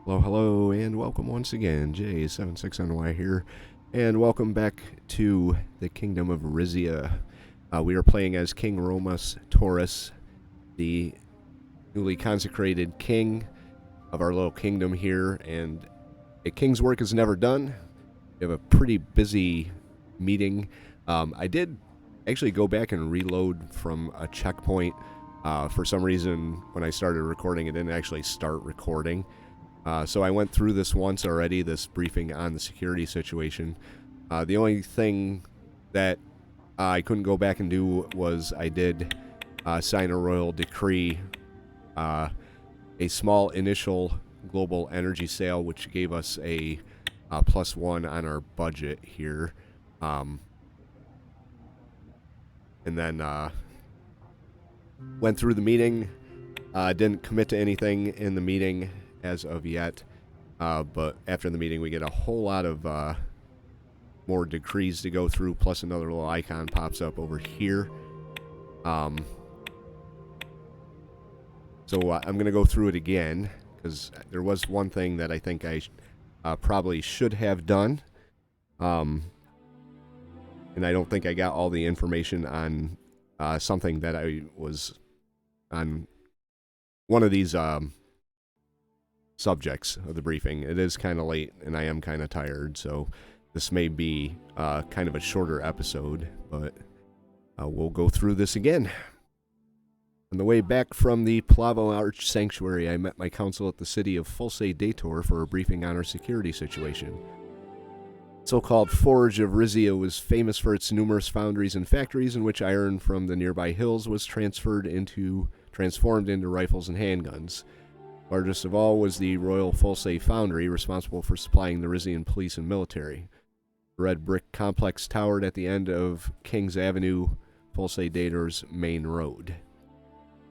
Hello, hello, and welcome once again. J76NY here, and welcome back to the Kingdom of Rizia. We are playing as King Romas Toras, the newly consecrated king of our little kingdom here, and a king's work is never done. We have a pretty busy meeting. I did actually go back and reload from a checkpoint. For some reason, when I started recording, it didn't actually start recording. So I went through this once already, this briefing on the security situation. The only thing that I couldn't go back and do was I did sign a royal decree, a small initial global energy sale, which gave us a +1 on our budget here. And then went through the meeting, didn't commit to anything in the meeting as of yet, but after the meeting we get a whole lot of more decrees to go through, plus another little icon pops up over here. So I'm going to go through it again, because there was one thing that I think I probably should have done, and I don't think I got all the information on something that I was on one of these subjects of the briefing. It is kind of late and I am kind of tired, so this may be kind of a shorter episode, but we'll go through this again. On the way back from the Plavo Arch Sanctuary, I met my council at the city of Folce Dator for a briefing on our security situation. The so-called Forge of Rizia was famous for its numerous foundries and factories in which iron from the nearby hills was transformed into rifles and handguns. Largest of all was the Royal Folce Foundry, responsible for supplying the Rizian police and military. The red brick complex towered at the end of King's Avenue, Folce Dator's main road.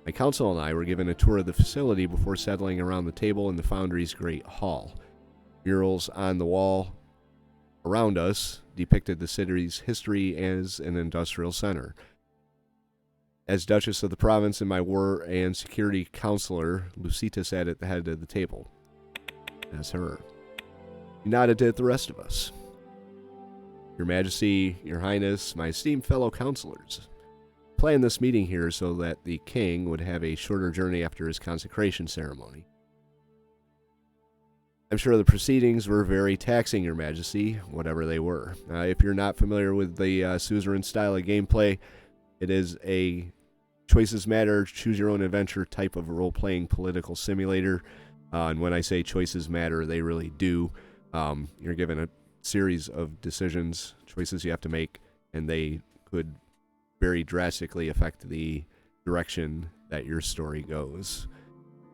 My council and I were given a tour of the facility before settling around the table in the foundry's great hall. Murals on the wall around us depicted the city's history as an industrial center. As Duchess of the province and my war and security counselor, Lucita sat at the head of the table. As her. She nodded to the rest of us. Your Majesty, Your Highness, my esteemed fellow counselors. Planned this meeting here so that the king would have a shorter journey after his consecration ceremony. I'm sure the proceedings were very taxing, Your Majesty, whatever they were. If you're not familiar with the Suzerain style of gameplay, it is a choices matter, choose your own adventure type of role-playing political simulator. And when I say choices matter, they really do. You're given a series of decisions, choices you have to make, and they could very drastically affect the direction that your story goes.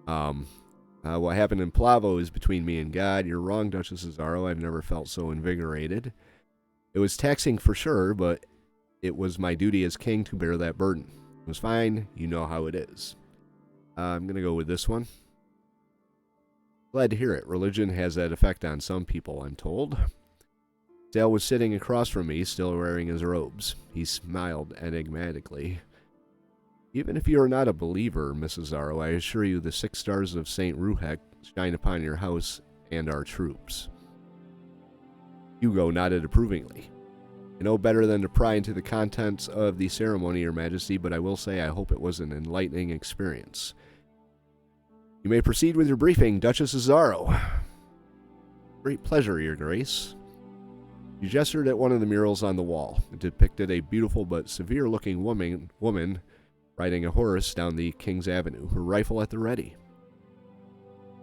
What happened in Plavo is between me and God. You're wrong, Duchess Cesaro. I've never felt so invigorated. It was taxing for sure, but it was my duty as king to bear that burden. It was fine. You know how it is. I'm going to go with this one. Glad to hear it. Religion has that effect on some people, I'm told. Dale was sitting across from me, still wearing his robes. He smiled enigmatically. Even if you are not a believer, Mrs. Zaro, I assure you the 6 stars of St. Ruhek shine upon your house and our troops. Hugo nodded approvingly. I know better than to pry into the contents of the ceremony, Your Majesty, but I will say I hope it was an enlightening experience. You may proceed with your briefing, Duchess Cesaro. Great pleasure, Your Grace. You gestured at one of the murals on the wall. It depicted a beautiful but severe-looking woman riding a horse down the King's Avenue, her rifle at the ready.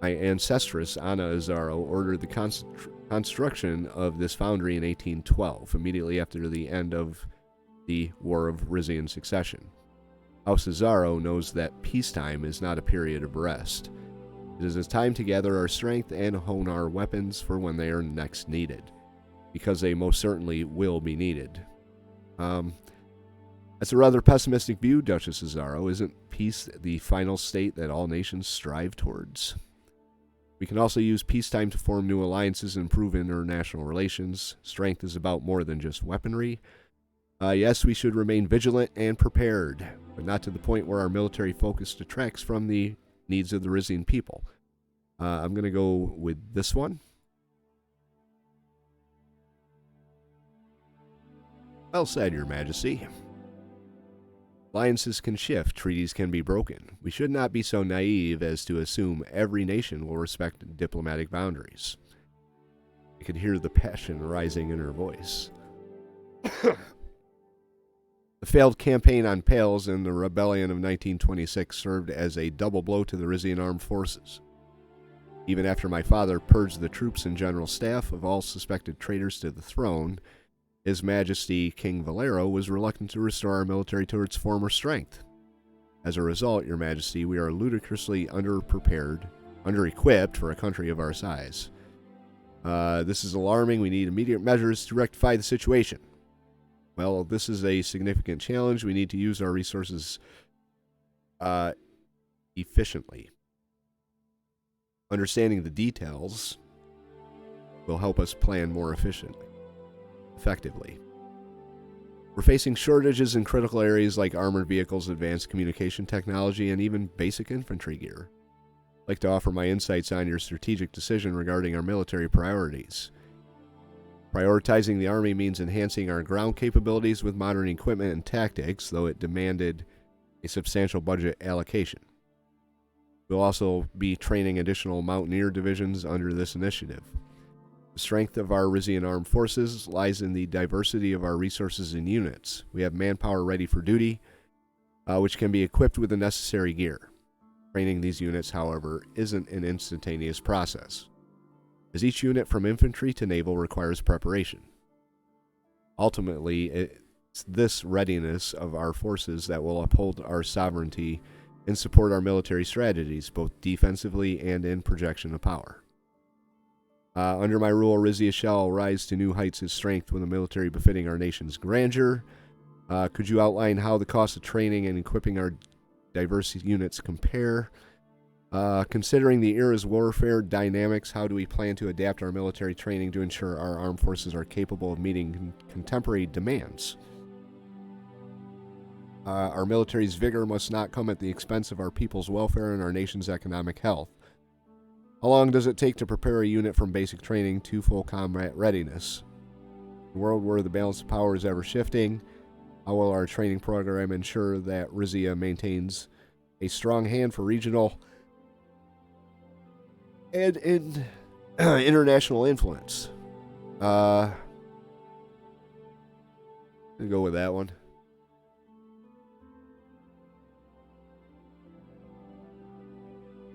My ancestress, Anna Azaro, ordered the construction of this foundry in 1812, immediately after the end of the War of Rizian Succession. House Azaro knows that peacetime is not a period of rest. It is a time to gather our strength and hone our weapons for when they are next needed, because they most certainly will be needed. That's a rather pessimistic view, Duchess Azaro. Isn't peace the final state that all nations strive towards? We can also use peacetime to form new alliances and improve international relations. Strength is about more than just weaponry. Yes, we should remain vigilant and prepared, but not to the point where our military focus detracts from the needs of the Rizian people. I'm going to go with this one. Well said, Your Majesty. Alliances can shift, treaties can be broken. We should not be so naive as to assume every nation will respect diplomatic boundaries. I could hear the passion rising in her voice. The failed campaign on Pales and the rebellion of 1926 served as a double blow to the Rizian armed forces. Even after my father purged the troops and general staff of all suspected traitors to the throne, His Majesty King Valero was reluctant to restore our military to its former strength. As a result, Your Majesty, we are ludicrously under-equipped for a country of our size. This is alarming. We need immediate measures to rectify the situation. Well, this is a significant challenge. We need to use our resources efficiently. Understanding the details will help us plan more effectively. We're facing shortages in critical areas like armored vehicles, advanced communication technology, and even basic infantry gear. I'd like to offer my insights on your strategic decision regarding our military priorities. Prioritizing the Army means enhancing our ground capabilities with modern equipment and tactics, though it demanded a substantial budget allocation. We'll also be training additional Mountaineer divisions under this initiative. The strength of our Rizian armed forces lies in the diversity of our resources and units. We have manpower ready for duty, which can be equipped with the necessary gear. Training these units, however, isn't an instantaneous process, as each unit from infantry to naval requires preparation. Ultimately, it's this readiness of our forces that will uphold our sovereignty and support our military strategies, both defensively and in projection of power. Under my rule, Rizia shall rise to new heights of strength with a military befitting our nation's grandeur. Could you outline how the cost of training and equipping our diverse units compare? Considering the era's warfare dynamics, how do we plan to adapt our military training to ensure our armed forces are capable of meeting contemporary demands? Our military's vigor must not come at the expense of our people's welfare and our nation's economic health. How long does it take to prepare a unit from basic training to full combat readiness? In a world where the balance of power is ever shifting, how will our training program ensure that Rizia maintains a strong hand for regional and international influence? I'll go with that one.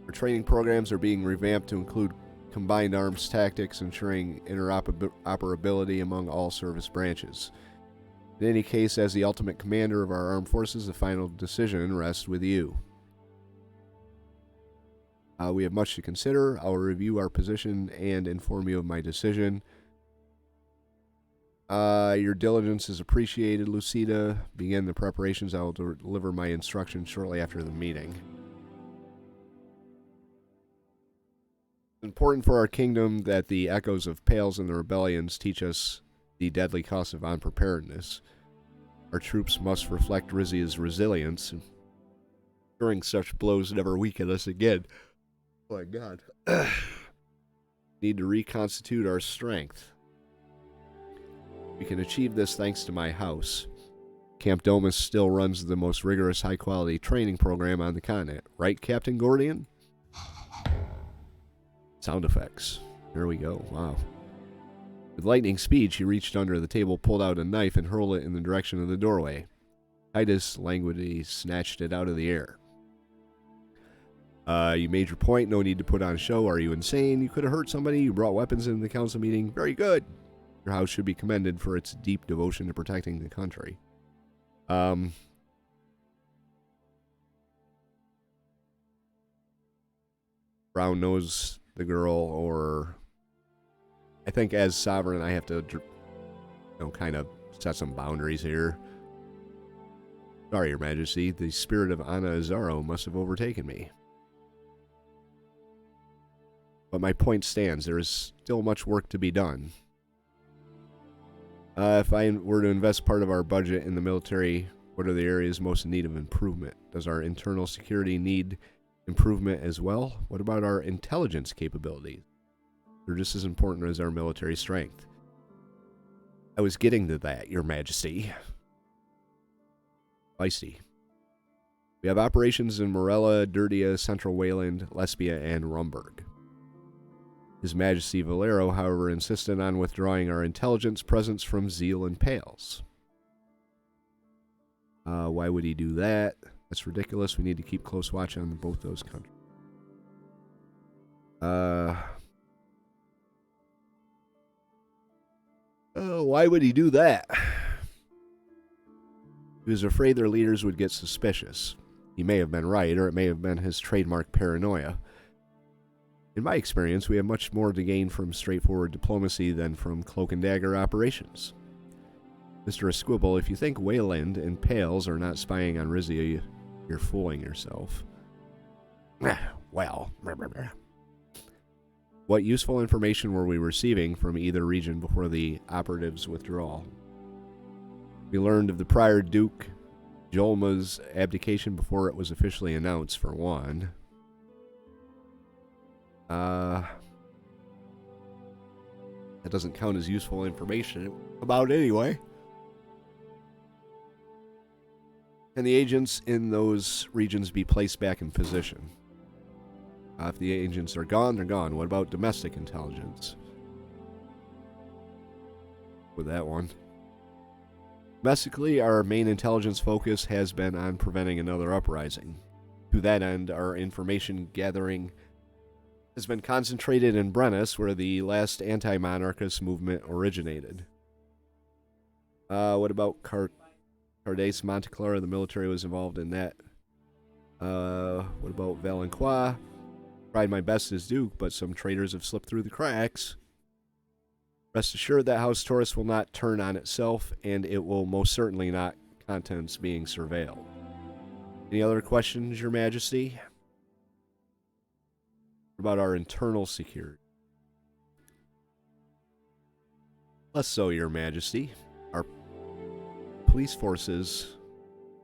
Our training programs are being revamped to include combined arms tactics, ensuring interoperability among all service branches. In any case, as the ultimate commander of our armed forces, the final decision rests with you. We have much to consider. I'll review our position and inform you of my decision. Your diligence is appreciated, Lucida. Begin the preparations. I will deliver my instructions shortly after the meeting. It's important for our kingdom that the echoes of Pales and the rebellions teach us the deadly cost of unpreparedness. Our troops must reflect Rizia's resilience. Ensuring such blows never weaken us again. Oh my God. Need to reconstitute our strength. We can achieve this thanks to my house. Camp Domus still runs the most rigorous high-quality training program on the continent. Right, Captain Gordian? Sound effects. There we go. Wow. With lightning speed, she reached under the table, pulled out a knife, and hurled it in the direction of the doorway. Titus languidly snatched it out of the air. You made your point. No need to put on a show. Are you insane? You could have hurt somebody. You brought weapons into the council meeting. Very good. Your house should be commended for its deep devotion to protecting the country. Brown knows the girl, or I think as sovereign I have to, kind of set some boundaries here. Sorry, Your Majesty, the spirit of Ana Azaro must have overtaken me. But my point stands. There is still much work to be done. If I were to invest part of our budget in the military, what are the areas most in need of improvement? Does our internal security need improvement as well. What about our intelligence capabilities? They're just as important as our military strength. I was getting to that, Your Majesty. Feisty. We have operations in Morella, Dirtia, Central Wayland, Lesbia, and Rumburg. His Majesty Valero, however, insisted on withdrawing our intelligence presence from Zeal and Pales. Why would he do that? That's ridiculous. We need to keep close watch on both those countries. Why would he do that? He was afraid their leaders would get suspicious. He may have been right, or it may have been his trademark paranoia. In my experience, we have much more to gain from straightforward diplomacy than from cloak and dagger operations. Mr. Esquibble, if you think Wayland and Pales are not spying on Rizia, you're fooling yourself. Well, what useful information were we receiving from either region before the operatives' withdrawal? We learned of the prior Duke Jolma's abdication before it was officially announced, for one. That doesn't count as useful information about anyway. Can the agents in those regions be placed back in position? If the agents are gone, they're gone. What about domestic intelligence? With that one. Domestically, our main intelligence focus has been on preventing another uprising. To that end, our information gathering has been concentrated in Brennus, where the last anti-monarchist movement originated. What about Cardace, Monteclara? The military was involved in that. What about Valencois? Tried my best as Duke, but some traitors have slipped through the cracks. Rest assured that House Toras will not turn on itself, and it will most certainly not contents being surveilled. Any other questions, Your Majesty? What about our internal security? Less so, Your Majesty. Our police forces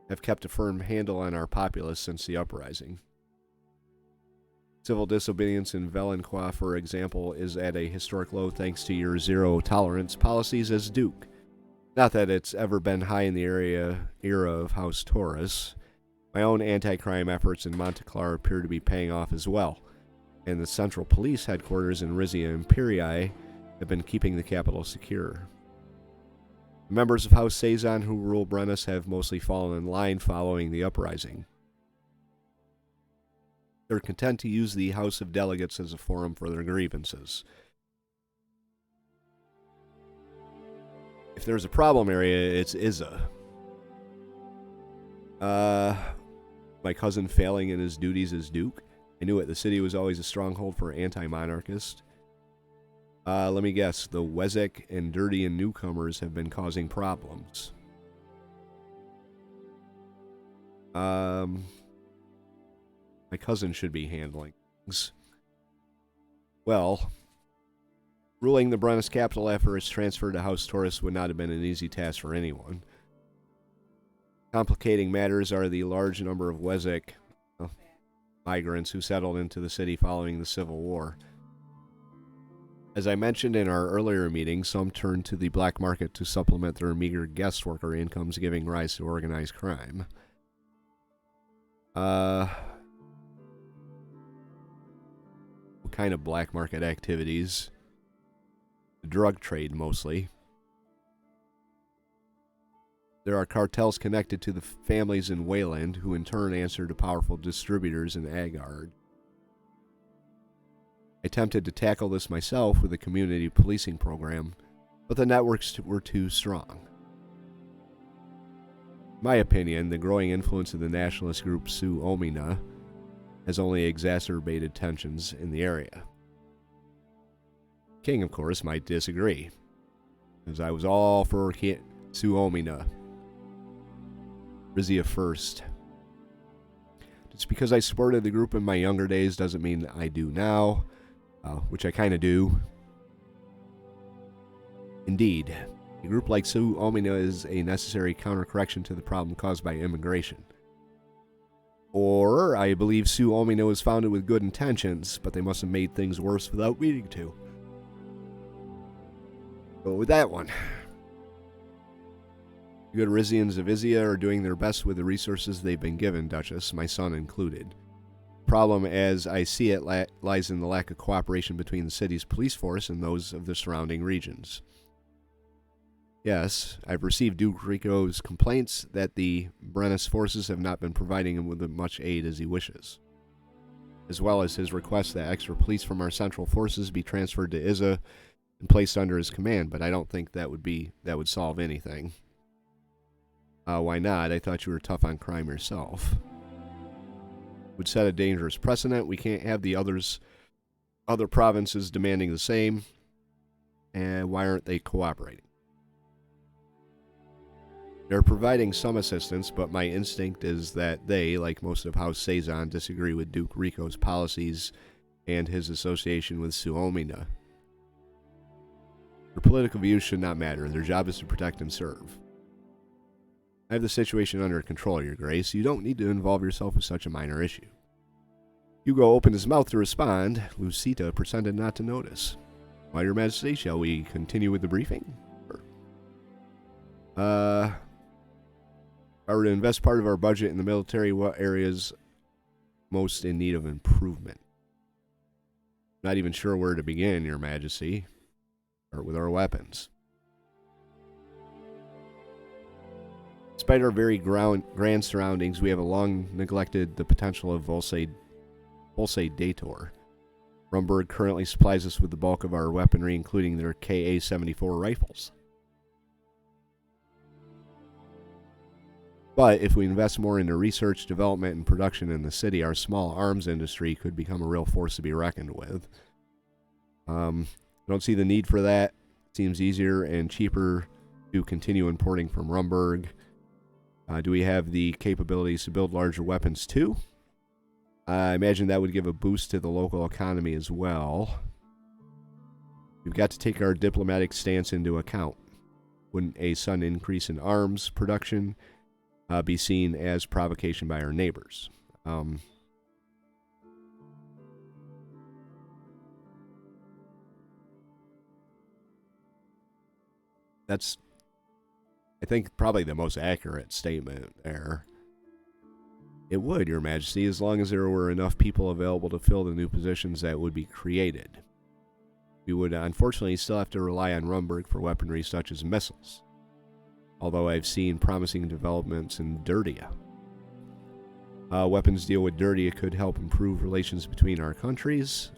have kept a firm handle on our populace since the uprising. Civil disobedience in Valencois, for example, is at a historic low thanks to your zero-tolerance policies as Duke. Not that it's ever been high in the era of House Toras. My own anti-crime efforts in Monteclar appear to be paying off as well, and the central police headquarters in Rizia Imperii have been keeping the capital secure. The members of House Sazon who rule Brennus have mostly fallen in line following the uprising. They're content to use the House of Delegates as a forum for their grievances. If there's a problem area, it's Izza. My cousin failing in his duties as Duke. I knew it. The city was always a stronghold for anti-monarchists. Let me guess. The Wezek and Dirtian newcomers have been causing problems. My cousin should be handling things. Well, ruling the Brennus capital after its transfer to House Toras would not have been an easy task for anyone. Complicating matters are the large number of Wezek migrants who settled into the city following the Civil War. As I mentioned in our earlier meeting, some turned to the black market to supplement their meager guest worker incomes, giving rise to organized crime. What kind of black market activities? The drug trade, mostly. There are cartels connected to the families in Wayland, who in turn answer to powerful distributors in Agard. I attempted to tackle this myself with a community policing program, but the networks were too strong. In my opinion, the growing influence of the nationalist group Su Omina has only exacerbated tensions in the area. King, of course, might disagree, as I was all for Su Omina. Rizia first. Just because I supported the group in my younger days doesn't mean I do now, which I kind of do. Indeed, a group like Su Omina is a necessary counter-correction to the problem caused by immigration. Or, I believe Suomino was founded with good intentions, but they must have made things worse without meaning to. Go with that one. The good Rizians of Rizia are doing their best with the resources they've been given, Duchess, my son included. The problem, as I see it, lies in the lack of cooperation between the city's police force and those of the surrounding regions. Yes, I've received Duke Rico's complaints that the Brennus forces have not been providing him with as much aid as he wishes, as well as his request that extra police from our central forces be transferred to Izza and placed under his command, but I don't think that would solve anything. Why not? I thought you were tough on crime yourself. Would set a dangerous precedent. We can't have the other provinces demanding the same, and why aren't they cooperating? They're providing some assistance, but my instinct is that they, like most of House Suzerain, disagree with Duke Rico's policies and his association with Suomino. Their political views should not matter. Their job is to protect and serve. I have the situation under control, Your Grace. You don't need to involve yourself with such a minor issue. Hugo opened his mouth to respond. Lucita pretended not to notice. Why, Your Majesty, shall we continue with the briefing? If I were to invest part of our budget in the military, what areas most in need of improvement? Not even sure where to begin, Your Majesty. Start with our weapons. Despite our very grand surroundings, we have long neglected the potential of Folce Dator. Rumburg currently supplies us with the bulk of our weaponry, including their Ka-74 rifles. But if we invest more into research, development, and production in the city, our small arms industry could become a real force to be reckoned with. I don't see the need for that. It seems easier and cheaper to continue importing from Rumburg. Do we have the capabilities to build larger weapons too? I imagine that would give a boost to the local economy as well. We've got to take our diplomatic stance into account. Wouldn't a sudden increase in arms production be seen as provocation by our neighbors? That's, I think, probably the most accurate statement there. It would, Your Majesty, as long as there were enough people available to fill the new positions that would be created. We would unfortunately still have to rely on Rumburg for weaponry such as missiles, although I've seen promising developments in Dirtia. Weapons deal with Dirtia could help improve relations between our countries.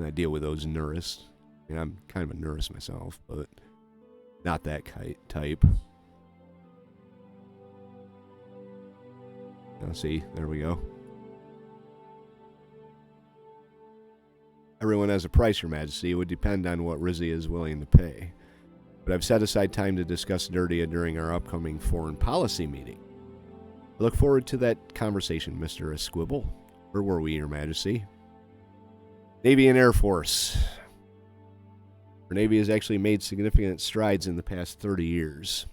I deal with those Nurists. I mean, I'm kind of a Nurist myself, but not that type. See, there we go. Everyone has a price, Your Majesty. It would depend on what Rizia is willing to pay. But I've set aside time to discuss Dirtia during our upcoming foreign policy meeting. I look forward to that conversation, Mr. Esquibble. Where were we, Your Majesty? Navy and Air Force. Our Navy has actually made significant strides in the past 30 years.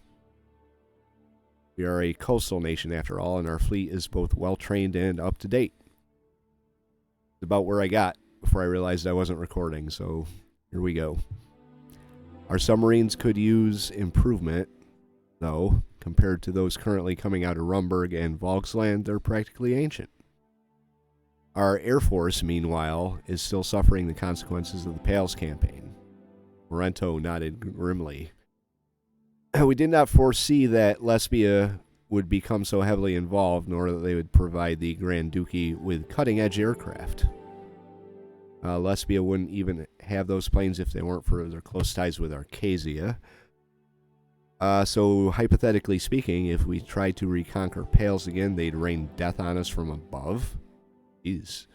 We are a coastal nation, after all, and our fleet is both well-trained and up-to-date. It's about where I got before I realized I wasn't recording, so here we go. Our submarines could use improvement, though. Compared to those currently coming out of Rumburg and Volksland, they're practically ancient. Our Air Force, meanwhile, is still suffering the consequences of the Pales campaign. Morento nodded grimly. We did not foresee that Lesbia would become so heavily involved, nor that they would provide the Grand Duchy with cutting-edge aircraft. Lesbia wouldn't even have those planes if they weren't for their close ties with Arcasia. So, hypothetically speaking, if we tried to reconquer Pales again, they'd rain death on us from above. Jeez.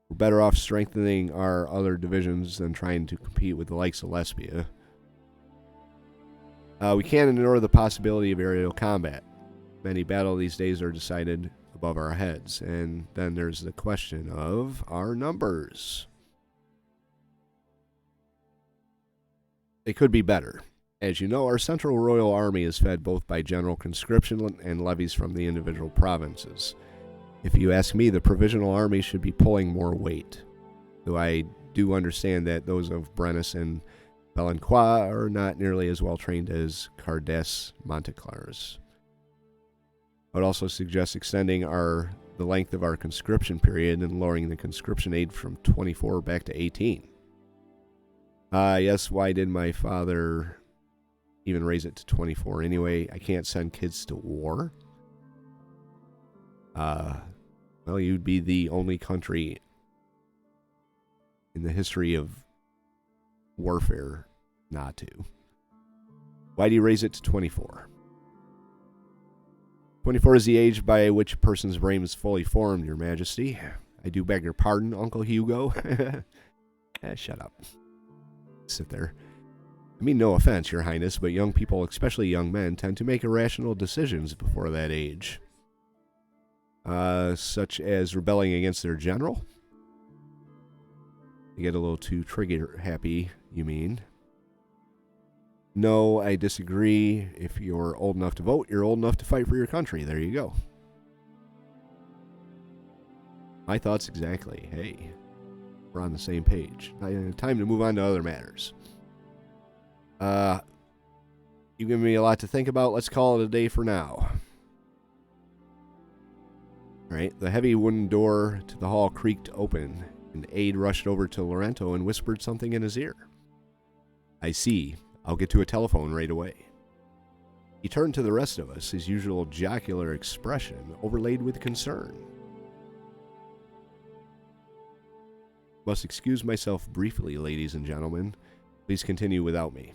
We're better off strengthening our other divisions than trying to compete with the likes of Lesbia. We can't ignore the possibility of aerial combat. Many battles these days are decided above our heads. And then there's the question of our numbers. They could be better. As you know, our Central Royal Army is fed both by general conscription and levies from the individual provinces. If you ask me, the Provisional Army should be pulling more weight, though I do understand that those of Brennus and Valencois are not nearly as well trained as Cardès Monteclars. I would also suggest extending the length of our conscription period and lowering the conscription age from 24 back to 18. Yes, why did my father even raise it to 24 anyway? I can't send kids to war. Well, you'd be the only country in the history of warfare not to. Why do you raise it to 24? 24 is the age by which a person's brain is fully formed, Your Majesty. I do beg your pardon, Uncle Hugo. Shut up. Sit there. I mean, no offense, Your Highness, but young people, especially young men, tend to make irrational decisions before that age. Such as rebelling against their general? You get a little too trigger-happy, you mean? No, I disagree. If you're old enough to vote, you're old enough to fight for your country. There you go. My thoughts exactly. Hey, we're on the same page. Time to move on to other matters. You've given me a lot to think about. Let's call it a day for now. All right, the heavy wooden door to the hall creaked open. An aide rushed over to Lorenzo and whispered something in his ear. I see. I'll get to a telephone right away. He turned to the rest of us, his usual jocular expression overlaid with concern. Must excuse myself briefly, ladies and gentlemen. Please continue without me.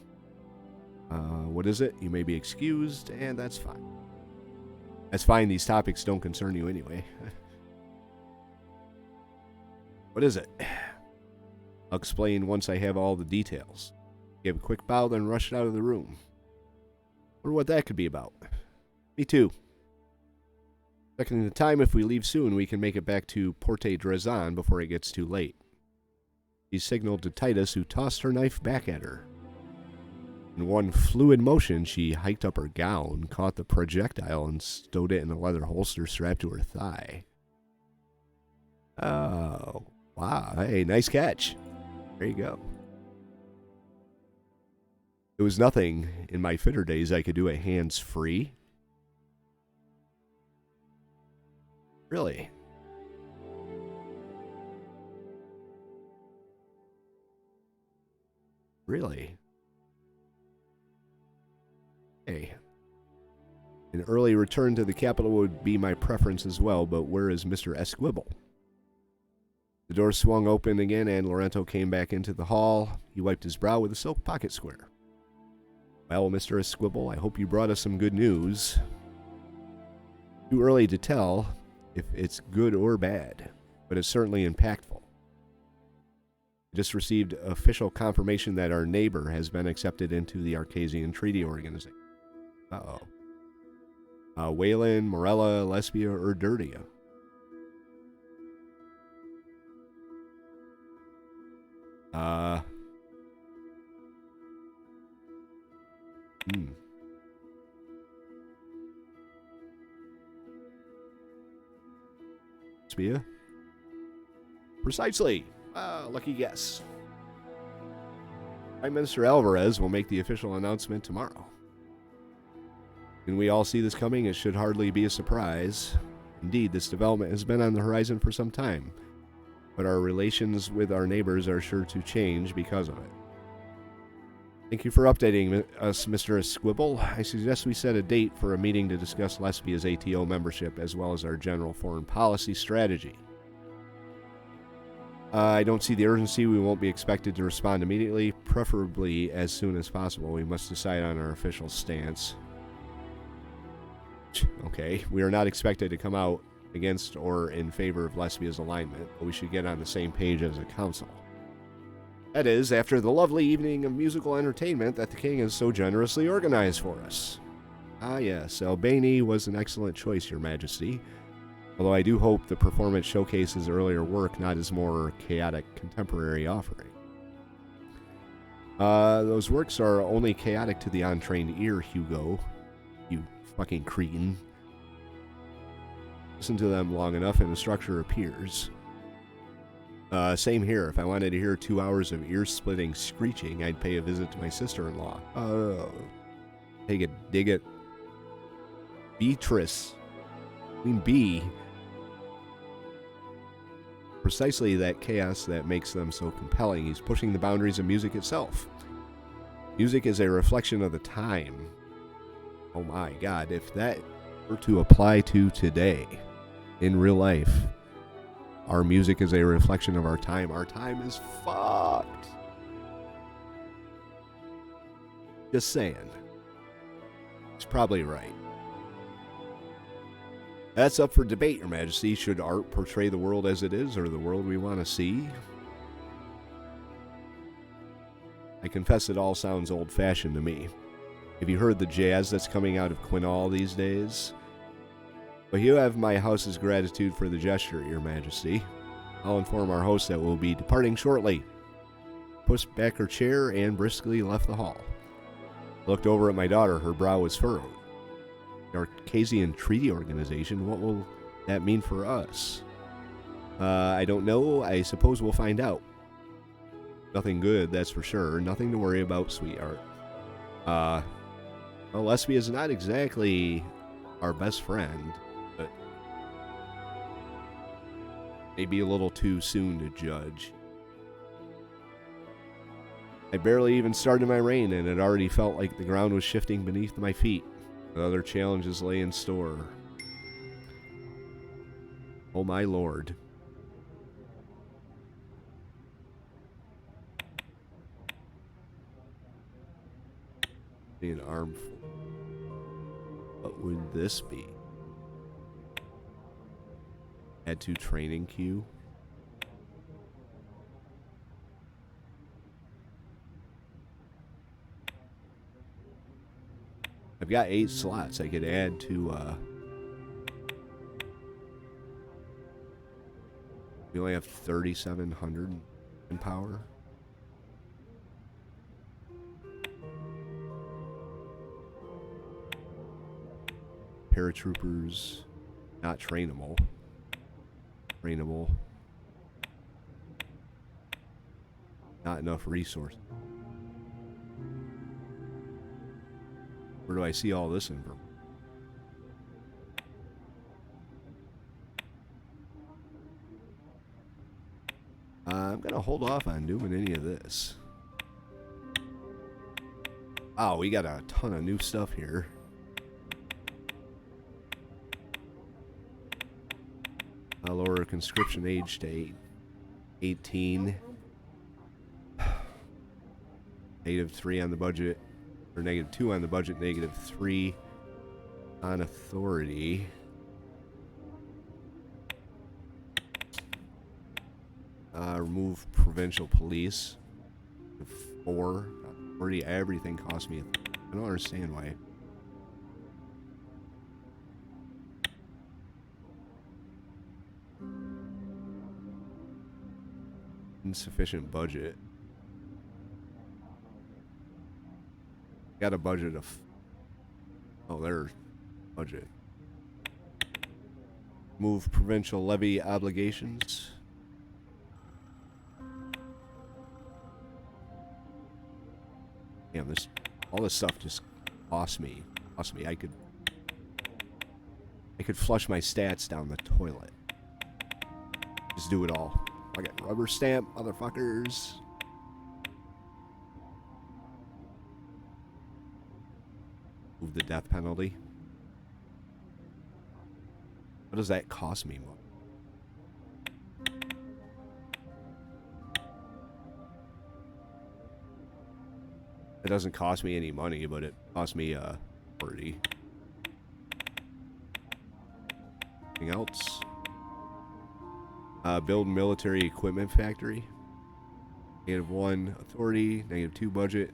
What is it? You may be excused, and that's fine. That's fine. These topics don't concern you anyway. What is it? I'll explain once I have all the details. Gave a quick bow, then rushed out of the room. Wonder what that could be about. Me too. Checking the time, if we leave soon, we can make it back to Porte Drezan before it gets too late. She signaled to Titus, who tossed her knife back at her. In one fluid motion, she hiked up her gown, caught the projectile, and stowed it in a leather holster strapped to her thigh. Oh, wow. Hey, nice catch. There you go. There was nothing in my fitter days I could do at hands-free. Really? Really? Hey. An early return to the capital would be my preference as well, but where is Mr. Esquibel? The door swung open again, and Lorenzo came back into the hall. He wiped his brow with a silk pocket square. Well, Mr. Esquibel, I hope you brought us some good news. Too early to tell if it's good or bad, but it's certainly impactful. I just received official confirmation that our neighbor has been accepted into the Arcasian Treaty Organization. Uh-oh. Wayland, Morella, Lesbia, or Dirtia? Lesbia? Precisely. Lucky guess. Prime Minister Alvarez will make the official announcement tomorrow. Can we all see this coming? It should hardly be a surprise. Indeed, this development has been on the horizon for some time, but our relations with our neighbors are sure to change because of it. Thank you for updating us, Mr. Esquibel. I suggest we set a date for a meeting to discuss Lesbia's ATO membership as well as our general foreign policy strategy. I don't see the urgency. We won't be expected to respond immediately, preferably as soon as possible. We must decide on our official stance. Okay, we are not expected to come out against or in favor of Lesbia's alignment, but we should get on the same page as a council. That is, after the lovely evening of musical entertainment that the king has so generously organized for us. Ah yes, Albany was an excellent choice, Your Majesty. Although I do hope the performance showcases earlier work, not his more chaotic contemporary offering. Those works are only chaotic to the untrained ear, Hugo. You fucking cretin. Listen to them long enough and the structure appears. Same here. If I wanted to hear 2 hours of ear-splitting screeching, I'd pay a visit to my sister-in-law. Take a dig at Beatrice. I mean, B. Precisely that chaos that makes them so compelling. He's pushing the boundaries of music itself. Music is a reflection of the time. Oh my God, if that were to apply to today, in real life, our music is a reflection of our time. Our time is fucked. Just saying. He's probably right. That's up for debate, Your Majesty. Should art portray the world as it is, or the world we want to see? I confess it all sounds old-fashioned to me. Have you heard the jazz that's coming out of Quinaul these days? But you have my house's gratitude for the gesture, Your Majesty. I'll inform our host that we'll be departing shortly. Pushed back her chair and briskly left the hall. Looked over at my daughter. Her brow was furrowed. The Arcasian Treaty Organization, what will that mean for us? I don't know. I suppose we'll find out. Nothing good, that's for sure. Nothing to worry about, sweetheart. Well, Lesbia is not exactly our best friend, but maybe a little too soon to judge. I barely even started my reign, and it already felt like the ground was shifting beneath my feet. Other challenges lay in store. Oh my lord. An armful. What would this be? Add to training queue. I've got 8 slots I could add to, we only have 3,700 in power. Paratroopers, not trainable. Trainable. Not enough resources. Where do I see all this info? I'm going to hold off on doing any of this. Oh, we got a ton of new stuff here. I'll lower conscription age to 18. -3 on the budget. Or -2 on the budget, -3 on authority. Remove provincial police. 4. Authority, everything cost me. I don't understand why. Insufficient budget. Got a budget of... Oh, there's budget. Move provincial levy obligations. Damn, this... all this stuff just cost me. I could flush my stats down the toilet. Just do it all. I got rubber stamp, motherfuckers. Move the death penalty. What does that cost me? It doesn't cost me any money, but it costs me 30. Anything else? Build military equipment factory. -1 authority, -2 budget.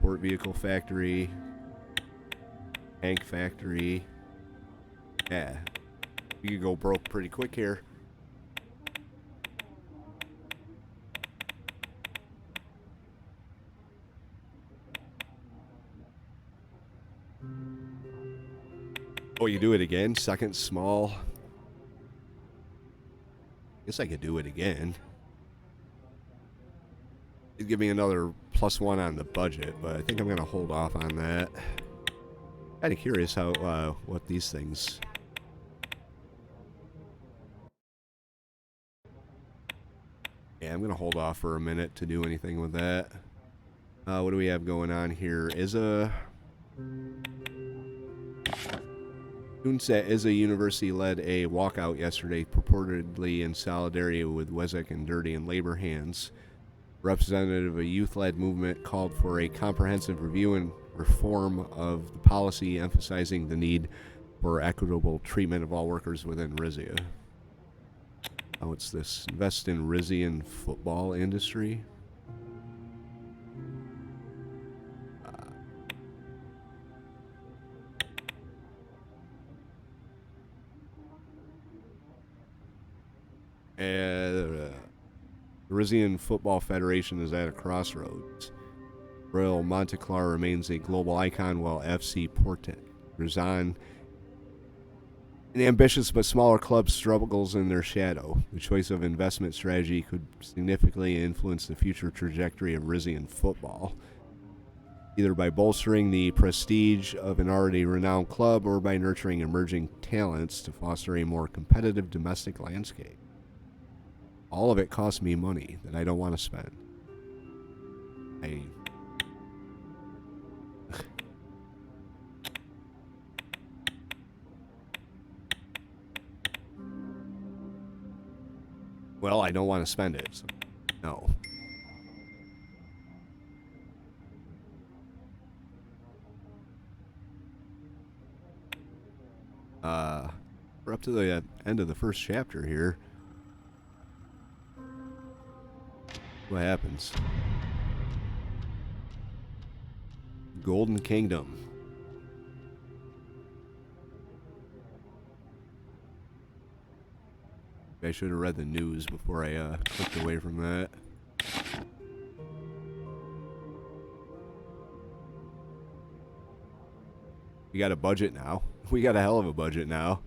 Port vehicle factory. Tank factory. Yeah. You could go broke pretty quick here. Oh, you do it again? Second small. Guess I could do it again. It'd give me another +1 on the budget, but I think I'm going to hold off on that. Kind of curious how what these things. Yeah, I'm going to hold off for a minute to do anything with that. What do we have going on here? Students at Izza University led a walkout yesterday, purportedly in solidarity with Wezek and Dirty and Labor Hands. Representative of a youth-led movement called for a comprehensive review and reform of the policy, emphasizing the need for equitable treatment of all workers within Rizia. Oh, what's this? Invest in Rizian football industry. The Rizian Football Federation is at a crossroads. Royal Monteclar remains a global icon, while FC Porte Rizan, an ambitious but smaller club, struggles in their shadow. The choice of investment strategy could significantly influence the future trajectory of Rizian football, either by bolstering the prestige of an already renowned club or by nurturing emerging talents to foster a more competitive domestic landscape. All of it costs me money that I don't want to spend. Well, I don't want to spend it, so no. We're up to the end of the first chapter here. What happens? Golden Kingdom. I should have read the news before I clicked away from that. We got a budget now. We got a hell of a budget now.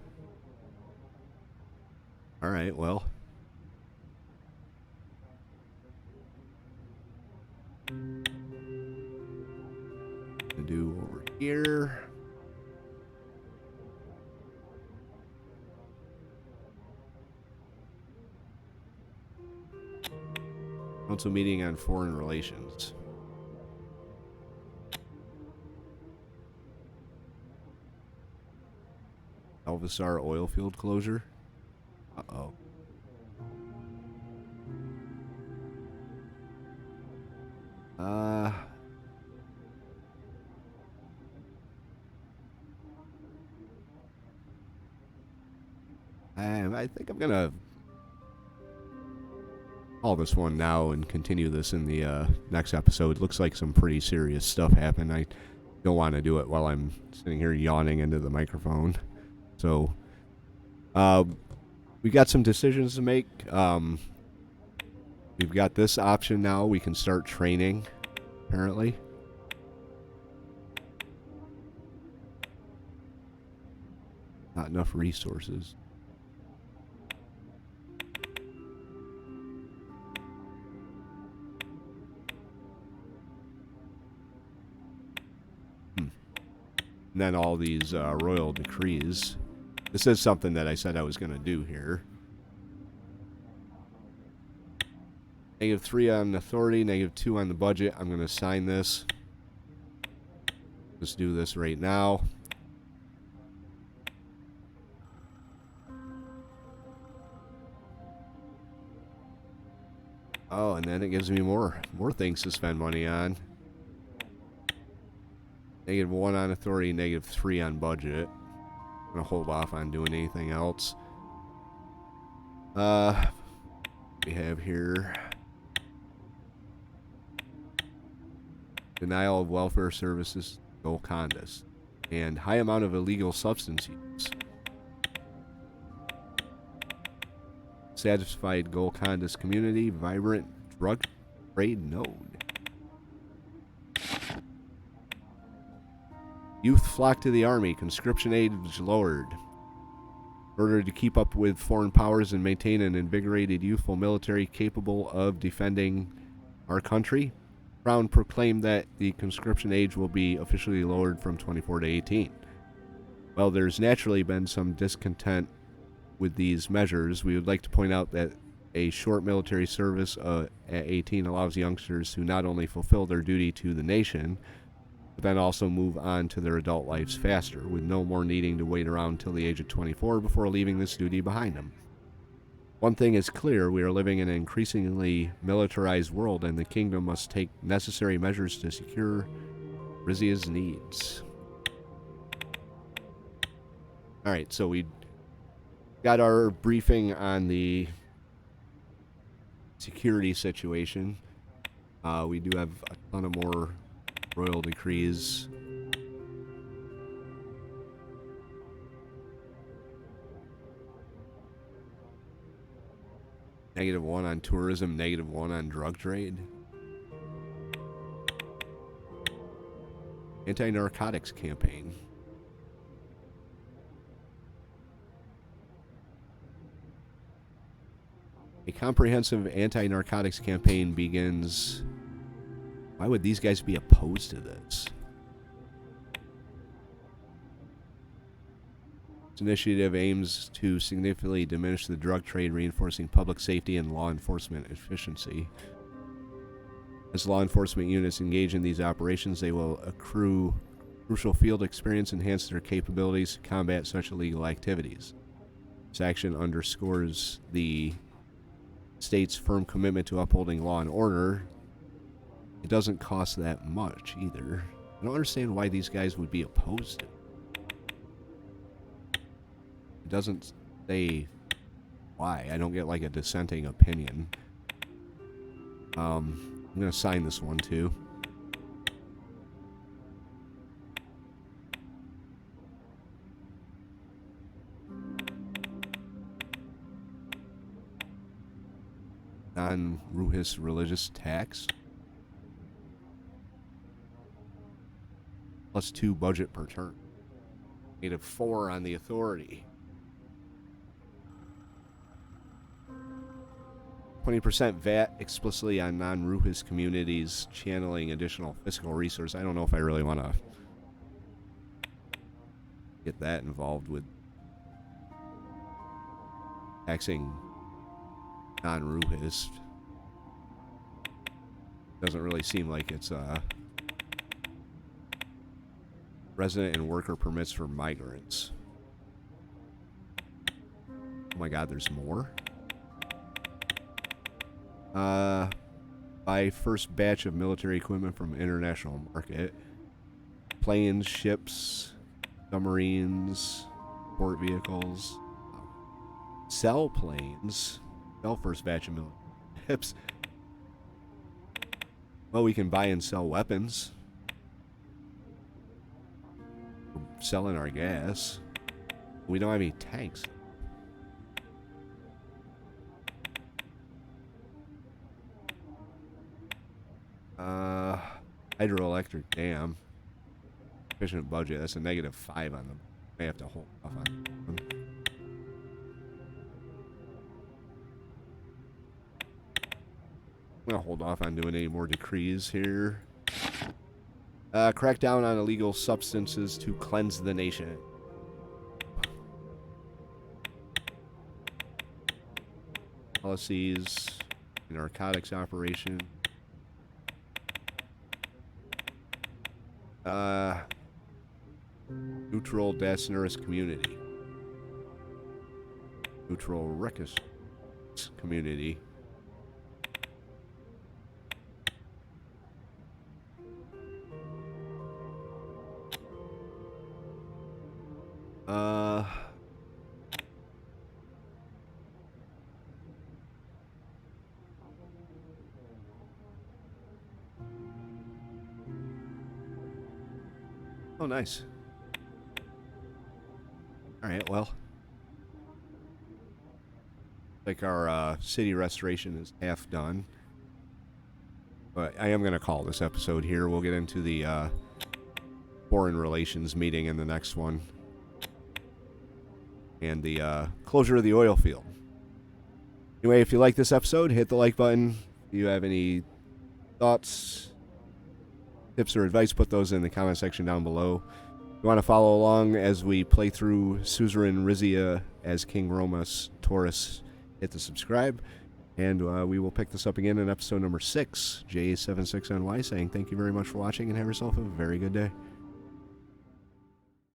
Alright, well. Do over here. Council meeting on foreign relations. Alvisar oil field closure. Uh-oh. I think I'm gonna call this one now and continue this in the next episode. Looks like some pretty serious stuff happened. I don't want to do it while I'm sitting here yawning into the microphone. So, we got some decisions to make. We've got this option now. We can start training, apparently. Not enough resources. And then all these royal decrees. This is something that I said I was going to do here. -3 on authority, -2 on the budget. I'm going to sign this. Let's do this right now. Oh, and then it gives me more things to spend money on. -1 on authority, -3 on budget. I'm going to hold off on doing anything else. We have here denial of welfare services, Golcondas. and high amount of illegal substance use. Satisfied Golconda's community, vibrant drug trade node. Youth flock to the army, conscription age lowered. In order to keep up with foreign powers and maintain an invigorated youthful military capable of defending our country, Crown proclaimed that the conscription age will be officially lowered from 24 to 18. While there's naturally been some discontent with these measures, we would like to point out that a short military service at 18 allows youngsters to not only fulfill their duty to the nation, but then also move on to their adult lives faster, with no more needing to wait around until the age of 24 before leaving this duty behind them. One thing is clear, we are living in an increasingly militarized world, and the kingdom must take necessary measures to secure Rizia's needs. Alright, so we got our briefing on the security situation. We do have a ton of more royal decrees. -1 on tourism, -1 on drug trade. Anti-narcotics campaign. A comprehensive anti-narcotics campaign begins. Why would these guys be opposed to this? This initiative aims to significantly diminish the drug trade, reinforcing public safety and law enforcement efficiency. As law enforcement units engage in these operations, they will accrue crucial field experience, enhance their capabilities to combat such illegal activities. This action underscores the state's firm commitment to upholding law and order. It doesn't cost that much either. I don't understand why these guys would be opposed to it. It doesn't say why. I don't get like a dissenting opinion. I'm going to sign this one too. Non-Ruhis religious tax. +2 budget per turn. -4 on the authority. 20% VAT explicitly on non-Ruhis communities, channeling additional fiscal resource. I don't know if I really want to get that involved with taxing non-Ruhis. Doesn't really seem like it's resident and worker permits for migrants. Oh my god, there's more? Buy first batch of military equipment from international market. Planes, ships, submarines, port vehicles. Sell planes. Sell first batch of military ships. Well, we can buy and sell weapons. We're selling our gas. We don't have any tanks. Hydroelectric dam. Efficient budget. That's a -5 on them. May have to hold off on them. I'm gonna hold off on doing any more decrees here. Crack down on illegal substances to cleanse the nation. Policies, narcotics operation. Neutral Dacinerus community. Neutral Recus community. Oh, nice. Alright, well. Like our city restoration is half done. But I am going to call this episode here. We'll get into the foreign relations meeting in the next one. And the closure of the oil field. Anyway, if you like this episode, hit the like button. If you have any thoughts, tips, or advice, put those in the comment section down below. If you want to follow along as we play through Suzerain Rizia as King Romas Toras, hit the subscribe. And we will pick this up again in episode number 6, J76NY, saying thank you very much for watching and have yourself a very good day.